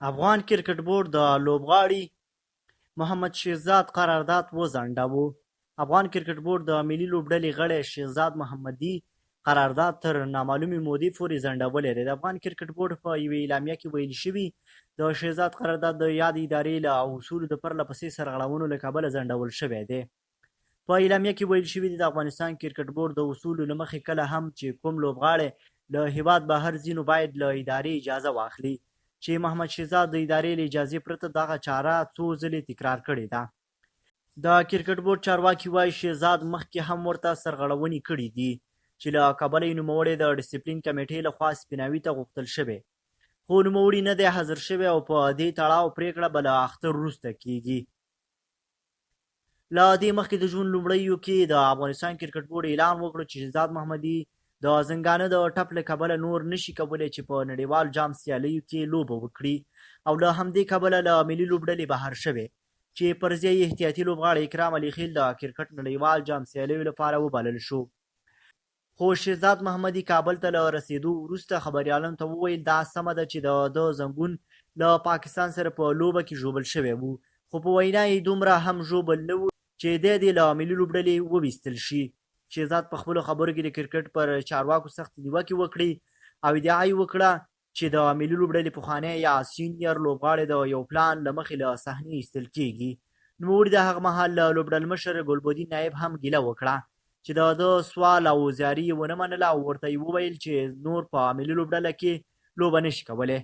افغان کرکټ بورډ د لوبغاړي محمد شهزاد قرارداد وځنډاوه. افغان کرکټ بورډ د ملي لوبډلې غړی شهزاد محمدي قرارداد تر نامعلومې مودې پورې ځنډولی دی. د افغان کرکټ بورډ په یوې اعلامیه کې ویل شوي د شهزاد قرارداد د یاد ادارې له اصولو د پرله پسې سرغړونو له کبله ځنډول شوی دی. په اعلامیه کې ویل شوي د افغانستان کرکټ بورډ د اصولو له مخې کله هم چې کوم لوبغاړی له هیواد بهر ځي نو باید له ادارې اجازه واخلي، چې محمد شهزاد د ادارې له اجازې پرته دغه چاره څو ځلې تکرار کړې ده. د کرکټ بورډ چارواکي وایي شهزاد مخکې هم ورته سرغړونې کړي دي، چې له کبله یې نوموړی د ډسپلین کمیټې لخوا سپیناوي ته غوښتل شوی، خو نوموړي نه دی حاضر شوی او په دې تړاو پریکړه به له اختر وروسته کیږي. له دې مخکې د ژوند لومړیو کې د افغانستان کرکټ بورډ اعلان وکړ چې شهزاد محمدي د زنګانه د ټپ له کبله نور نشي کولی چې په نړیوال جام سیالیو کې لوبه وکړي، او له همدې کبله له ملي لوبډلې بهر شوی، چې پر ځای یې احتیاطي لوبغاړی اکرام علي خیل د کرکټ نړیوال جام سیالیو لپاره وبلل شو. خو شهزاد محمدي کابل ته له رسېدو وروسته خبریالانو ته وویل دا سمه ده چې د زنګون له پاکستان سره په لوبه کې ژوبل شوی و، خو په وینا یې دومره هم ژوبل نه و چې دی دې له ملي لوبډلې وویستل شي. شهزاد په خپلو خبرو کې د کرکټ پر چارواکو سخت نیوکې وکړې او ادعا یې وکړه چې د ملي لوبډلې پخوانی یا سینیر لوبغاړی د یو پلان له مخې له صحنې ایستل کېږي. نوموړي د هغه مهال له لوبډلمشر ګلبدین نایب هم ګیله وکړه چې د سوال او زیاري یې ونه منله او ورته یې وویل چې نور په ملي لوبډله کې لوبه نشي کولی.